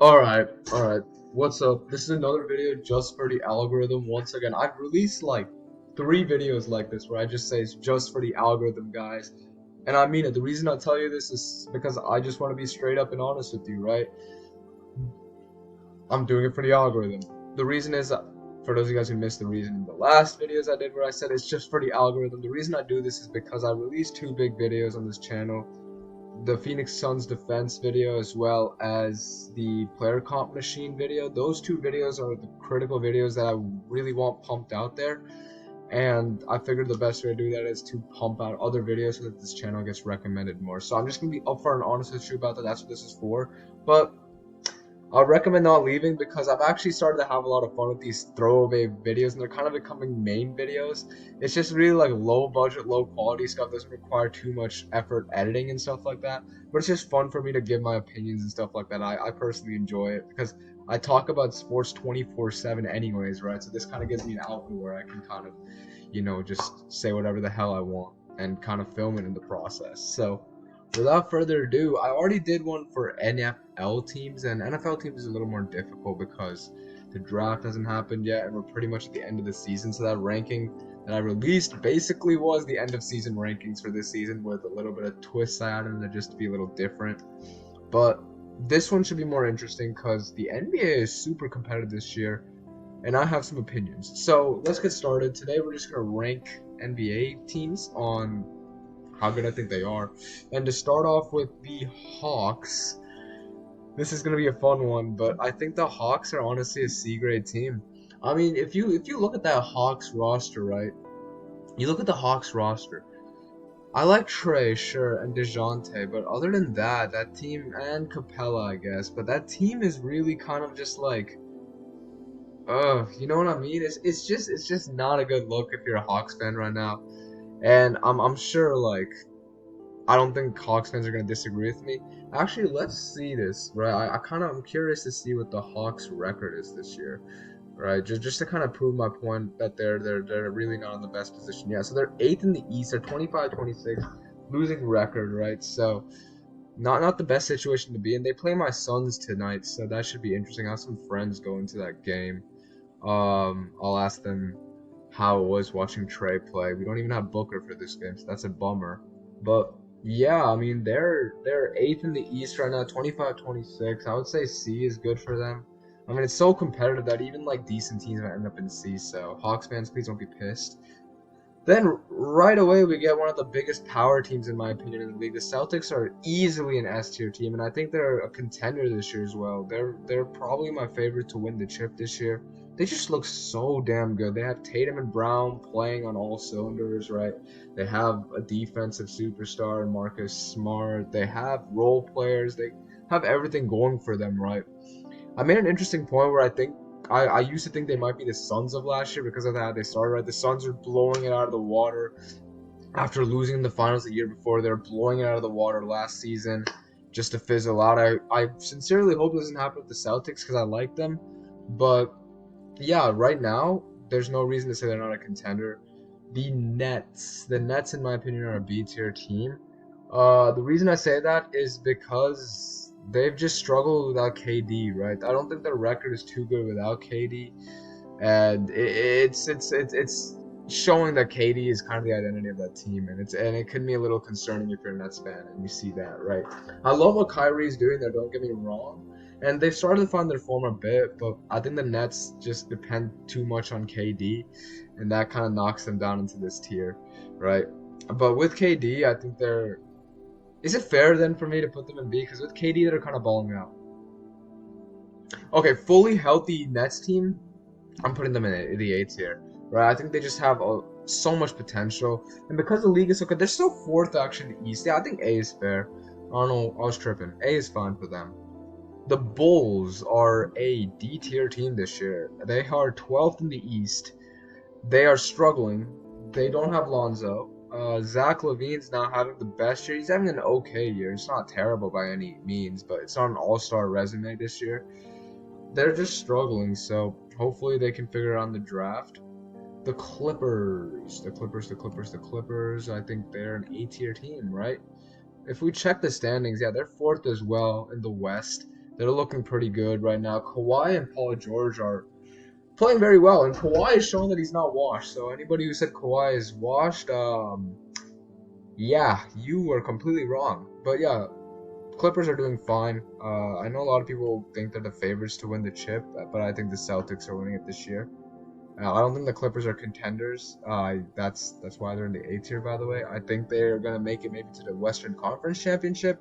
Alright, alright. What's up? This is another video just for the algorithm. Once again, I've released like 3 videos like this where I just say it's just for the algorithm, guys. And I mean it. The reason I tell you this is because I just want to be straight up and honest with you, right? I'm doing it for the algorithm. The reason is, for those of you guys who missed the reason in the last videos I did where I said it's just for the algorithm, the reason I do this is because I released 2 big videos on this channel. The Phoenix Suns defense video as well as the player comp machine video. Those 2 videos are the critical videos that I really want pumped out there, and I figured the best way to do that is to pump out other videos so that this channel gets recommended more. So I'm just gonna be upfront and honest with you about that. That's what this is for. But I recommend not leaving because I've actually started to have a lot of fun with these throwaway videos, and they're kind of becoming main videos. It's just really like low budget, low quality stuff. Doesn't require too much effort editing and stuff like that. But it's just fun for me to give my opinions and stuff like that. I personally enjoy it because I talk about sports 24/7 anyways, right? So this kind of gives me an outlet where I can kind of, just say whatever the hell I want and kind of film it in the process. So without further ado, I already did one for NFL teams, and NFL teams is a little more difficult because the draft hasn't happened yet, and we're pretty much at the end of the season. So that ranking that I released basically was the end of season rankings for this season with a little bit of twists I added in there just to be a little different. But this one should be more interesting because the NBA is super competitive this year, and I have some opinions. So let's get started. Today we're just gonna rank NBA teams on how good I think they are. And to start off with the Hawks, this is gonna be a fun one, but I think the Hawks are honestly a C grade team. I mean, if you look at that Hawks roster, right? You look at the Hawks roster. I like Trey, sure, and DeJounte, but other than that, that team and Capella, I guess, but that team is really kind of just like, you know what I mean? It's just not a good look if you're a Hawks fan right now. And I'm sure like I don't think Hawks fans are gonna disagree with me. Actually, let's see this, right? I'm curious to see what the Hawks record is this year, right? Just to kind of prove my point that they're really not in the best position. Yeah, so they're eighth in the East. They're 25-26, losing record, right? So not the best situation to be in. They play my Suns tonight, so that should be interesting. I have some friends going to that game. I'll ask them how it was watching Trey play. We don't even have Booker for this game, so that's a bummer. But yeah, I mean they're eighth in the East right now, 25-26. I would say C is good for them. I mean it's so competitive that even like decent teams might end up in C. So Hawks fans, please don't be pissed. Then right away we get one of the biggest power teams in my opinion in the league. The Celtics are easily an S tier team, and I think they're a contender this year as well. They're probably my favorite to win the chip this year. They just look so damn good. They have Tatum and Brown playing on all cylinders, right? They have a defensive superstar in Marcus Smart. They have role players. They have everything going for them, right? I made an interesting point where I think I used to think they might be the Suns of last year because of that they started right. The Suns are blowing it out of the water after losing the finals the year before. They're blowing it out of the water last season just to fizzle out. I sincerely hope it doesn't happen with the Celtics because I like them, but yeah, right now there's no reason to say they're not a contender. The Nets, in my opinion, are a B tier team. The reason I say that is because they've just struggled without KD, right? I don't think their record is too good without KD, and it's showing that KD is kind of the identity of that team, and it can be a little concerning if you're a Nets fan and you see that, right? I love what Kyrie's doing there. Don't get me wrong, and they've started to find their form a bit, but I think the Nets just depend too much on KD, and that kind of knocks them down into this tier, right? But with KD, I think they're. Is it fair then for me to put them in B? Because with KD, they're kind of balling out. Okay, fully healthy Nets team, I'm putting them in the A tier, right? I think they just have so much potential, and because the league is so good, they're still fourth actually in the East. Yeah, I think A is fair. I don't know, I was tripping. A is fine for them. The Bulls are a D tier team this year. They are 12th in the East. They are struggling. They don't have Lonzo. Zach Levine's not having the best year. He's having an okay year. It's not terrible by any means, but it's not an all-star resume this year. They're just struggling, so hopefully they can figure it out in the draft. The Clippers. The Clippers, the Clippers, the Clippers. I think they're an A tier team, right? If we check the standings, yeah, they're fourth as well in the West. They're looking pretty good right now. Kawhi and Paul George are playing very well, and Kawhi is showing that he's not washed. So anybody who said Kawhi is washed, yeah, you were completely wrong. But yeah, Clippers are doing fine. I know a lot of people think they're the favorites to win the chip, but I think the Celtics are winning it this year. I don't think the Clippers are contenders. That's why they're in the A tier, by the way. I think they're gonna make it maybe to the Western Conference Championship,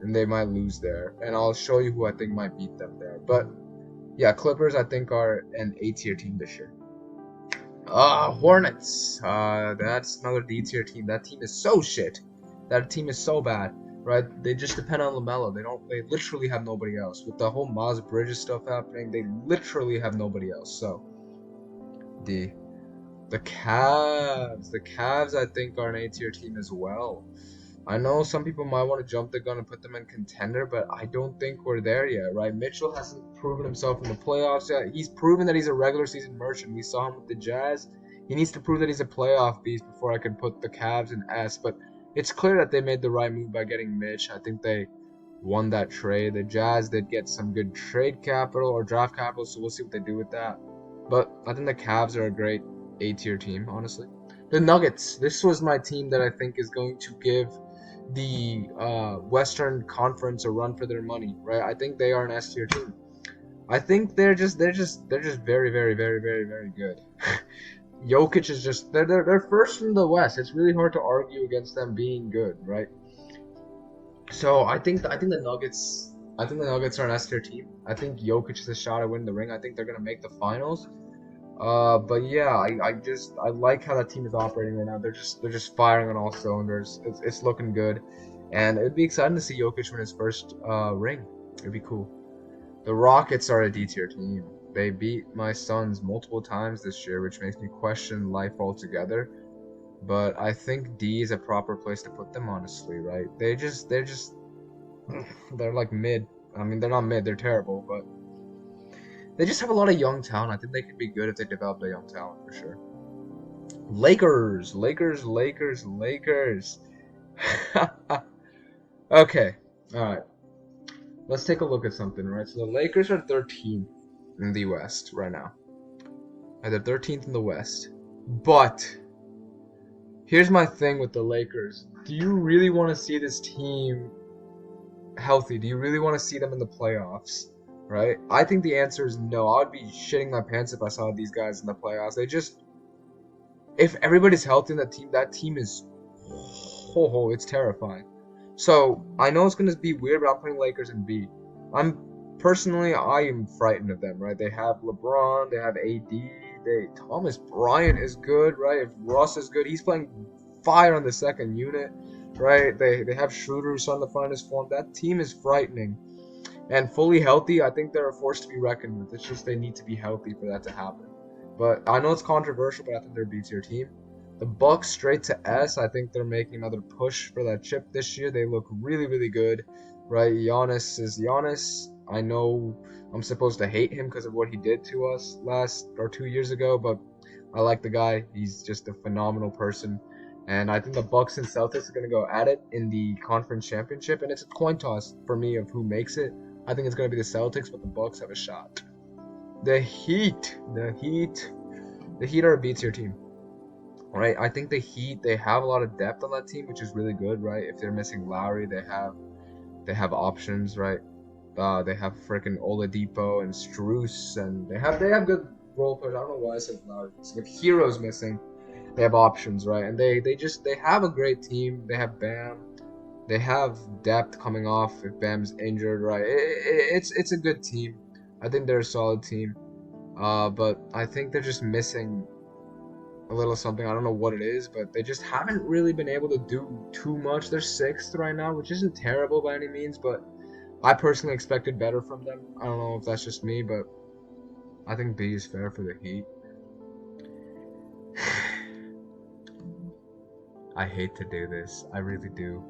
and they might lose there. And I'll show you who I think might beat them there. But yeah, Clippers I think are an A tier team this year. Hornets. That's another D tier team. That team is so shit. That team is so bad. Right? They just depend on LaMelo. They literally have nobody else. With the whole Miles Bridges stuff happening, they literally have nobody else. So the Cavs I think are an A tier team as well. I know some people might want to jump the gun and put them in contender, but I don't think we're there yet, right? Mitchell hasn't proven himself in the playoffs yet. He's proven that he's a regular season merchant. We saw him with the Jazz. He needs to prove that he's a playoff beast before I can put the Cavs in S. But it's clear that they made the right move by getting Mitch. I think they won that trade. The Jazz did get some good trade capital or draft capital, so we'll see what they do with that. But I think the Cavs are a great A-tier team, honestly. The Nuggets. This was my team that I think is going to give the Western Conference a run for their money, right? I think they are an S tier team. I think they're just very, very, very, very, very good. Jokic is just they're first in the West. It's really hard to argue against them being good, right? So I think the Nuggets are an S tier team. I think Jokic has a shot at winning the ring. I think they're gonna make the finals. But yeah, I like how that team is operating right now. They're just firing on all cylinders. It's looking good, and it'd be exciting to see Jokic win his first ring. It'd be cool. The Rockets are a D tier team. They beat my Suns multiple times this year, which makes me question life altogether. But I think D is a proper place to put them, honestly, right? They're like mid. I mean, they're not mid. They're terrible, but they just have a lot of young talent. I think they could be good if they develop their young talent for sure. Lakers. Okay, alright. Let's take a look at something, right? So the Lakers are 13th in the West right now. They're 13th in the West. But here's my thing with the Lakers. Do you really want to see this team healthy? Do you really want to see them in the playoffs? Right? I think the answer is no. I would be shitting my pants if I saw these guys in the playoffs. If everybody's healthy in that team is, it's terrifying. So I know it's gonna be weird, but I'm putting Lakers in B. I am frightened of them. Right? They have LeBron, they have AD, Thomas Bryant is good, right? If Russ is good, he's playing fire on the second unit, right? They have Schroeder who's on the finest form. That team is frightening. And fully healthy, I think they're a force to be reckoned with. It's just they need to be healthy for that to happen. But I know it's controversial, but I think they're a B-tier team. The Bucks straight to S. I think they're making another push for that chip this year. They look really, really good, right? Giannis is Giannis. I know I'm supposed to hate him because of what he did to us 2 years ago, but I like the guy. He's just a phenomenal person. And I think the Bucks and Celtics are going to go at it in the conference championship, and it's a coin toss for me of who makes it. I think it's going to be the Celtics, but the Bucks have a shot. The Heat are a B-tier team. Right? I think the Heat, they have a lot of depth on that team, which is really good, right? If they're missing Lowry, they have options, right? They have freaking Oladipo and Strus, and they have good role players. I don't know why I said Lowry. So if Hero's missing, they have options, right? And they have a great team. They have Bam. They have depth coming off if Bam's injured, right? It's a good team. I think they're a solid team. But I think they're just missing a little something. I don't know what it is, but they just haven't really been able to do too much. They're 6th right now, which isn't terrible by any means, but I personally expected better from them. I don't know if that's just me, but I think B is fair for the Heat. I hate to do this. I really do.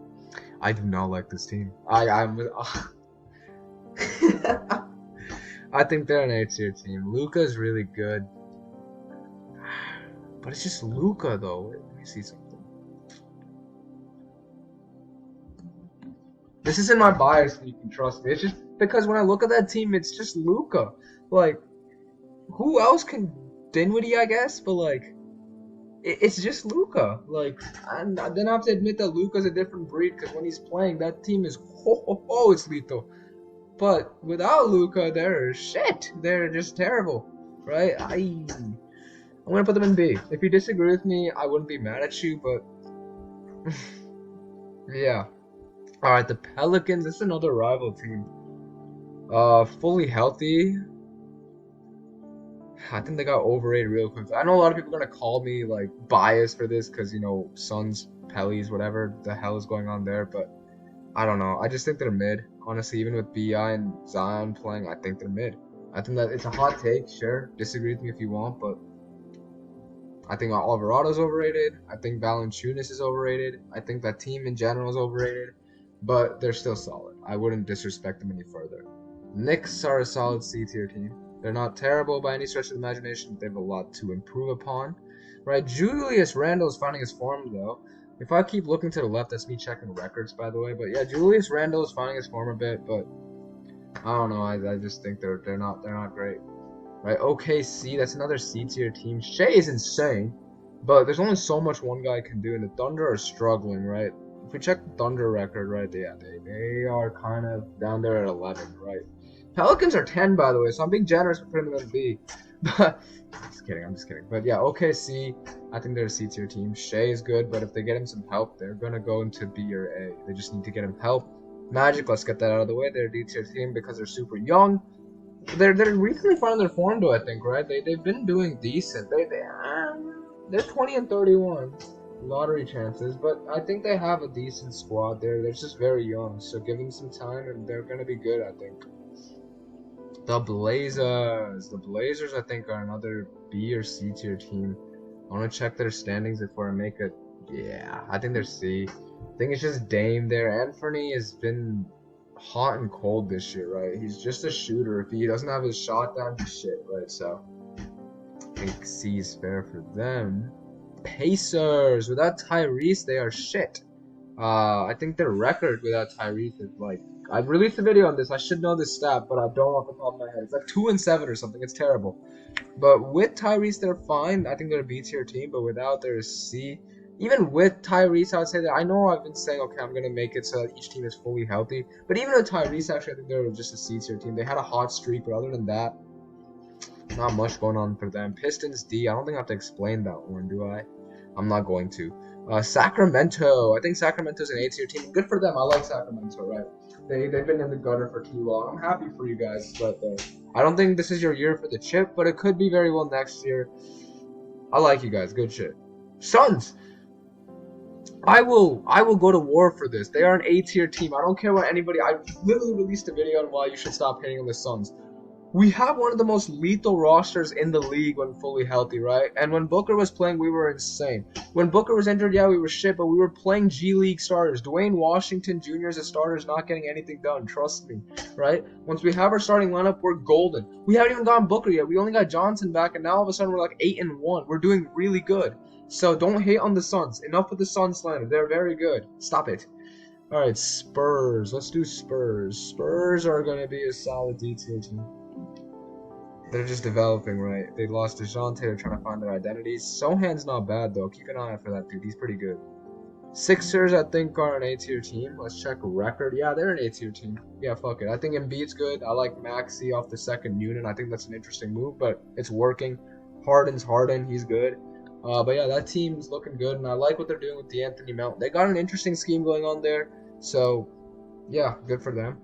I do not like this team. I think they're an A-tier team. Luka's really good. But it's just Luka, though. Let me see something. This isn't my bias, and you can trust me. It's just Because when I look at that team, it's just Luka. Like, who else can Dinwiddie, I guess, but like, it's just Luka. Like, and then I have to admit that Luka's a different breed because when he's playing, that team is it's lethal. But without Luka, they're shit. They're just terrible, right? I'm gonna put them in B. If you disagree with me, I wouldn't be mad at you, but yeah. All right, the Pelicans. This is another rival team. Fully healthy. I think they got overrated real quick. I know a lot of people are gonna call me like biased for this because Suns, Pellies, whatever the hell is going on there, but I don't know. I just think they're mid. Honestly, even with Bi and Zion playing, I think they're mid. I think that it's a hot take. Sure, disagree with me if you want, but I think Alvarado's overrated. I think Valanciunas is overrated. I think that team in general is overrated, but they're still solid. I wouldn't disrespect them any further. Knicks are a solid C tier team. They're not terrible by any stretch of the imagination. They have a lot to improve upon. Right, Julius Randle is finding his form though. If I keep looking to the left, that's me checking records, by the way. But yeah, Julius Randle is finding his form a bit, but I don't know. I just think they're not great. Right, OKC, that's another C tier team. Shea is insane, but there's only so much one guy can do, and the Thunder are struggling. Right, if we check the Thunder record, right, they are kind of down there at 11. Right, Pelicans are 10, by the way, so I'm being generous for putting them in B. But I'm just kidding. But yeah, OKC, I think they're a C tier team. Shea is good, but if they get him some help, they're gonna go into B or A. They just need to get him help. Magic, let's get that out of the way. They're a D tier team because they're super young. They're recently finding their form though, I think, right? They've been doing decent. They're 20 and 31 lottery chances, but I think they have a decent squad there. They're just very young, so give them some time and they're gonna be good, I think. The Blazers, I think, are another B or C tier team. I want to check their standings before I make it. Yeah, I think they're C. I think it's just Dame there. Anthony has been hot and cold this year, right? He's just a shooter. If he doesn't have his shot down, he's shit, right? So I think C is fair for them. Pacers, without Tyrese, they are shit. I think their record without Tyrese is like, I've released a video on this. I should know this stat, but I don't off the top of my head. It's like 2-7 or something. It's terrible. But with Tyrese, they're fine. I think they're a B tier team, but without, they're a C. Even with Tyrese, I would say that I know I've been saying, okay, I'm gonna make it so that each team is fully healthy. But even with Tyrese, actually, I think they're just a C tier team. They had a hot streak, but other than that, not much going on for them. Pistons D. I don't think I have to explain that one, do I? I'm not going to. Sacramento. I think Sacramento's an A tier team. Good for them. I like Sacramento, right? They've been in the gutter for too long. I'm happy for you guys, but I don't think this is your year for the chip, but it could be very well next year. I like you guys. Good shit. Suns. I will go to war for this. They are an A tier team. I don't care what anybody. I literally released a video on why you should stop hating on the Suns. We have one of the most lethal rosters in the league when fully healthy, right? And when Booker was playing, we were insane. When Booker was injured, yeah, we were shit, but we were playing G League starters. Dwayne Washington Jr. as a starter is not getting anything done, trust me, right? Once we have our starting lineup, we're golden. We haven't even gotten Booker yet. We only got Johnson back, and now all of a sudden we're like 8-1. We're doing really good. So don't hate on the Suns. Enough with the Suns slander. They're very good. Stop it. All right, Spurs. Let's do Spurs. Spurs are going to be a solid D tier team. They're just developing, right? They lost DeJounte. They're trying to find their identities. Sohan's not bad, though. Keep an eye out for that dude. He's pretty good. Sixers, I think, are an A-tier team. Let's check record. Yeah, they're an A-tier team. Yeah, fuck it. I think Embiid's good. I like Maxey off the second unit. I think that's an interesting move, but it's working. Harden's Harden. He's good. But yeah, that team's looking good, and I like what they're doing with DeAnthony Melton. They got an interesting scheme going on there. So, yeah, good for them.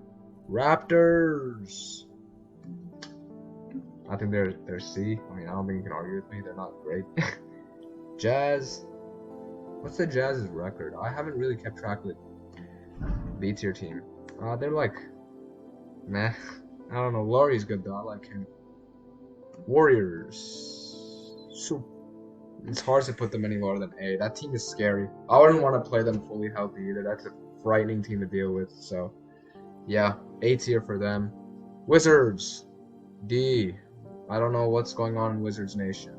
Raptors. I think they're C. I mean, I don't think you can argue with me. They're not great. Jazz. What's the Jazz's record? I haven't really kept track of it. B tier team. They're like, meh. I don't know. Laurie's good though. I like him. Warriors. So it's hard to put them any lower than A. That team is scary. I wouldn't want to play them fully healthy either. That's a frightening team to deal with. So, yeah, A tier for them. Wizards. D. I don't know what's going on in Wizards Nation.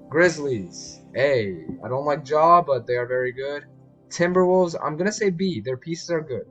Grizzlies, A. I don't like Ja, but they are very good. Timberwolves, I'm going to say B. Their pieces are good.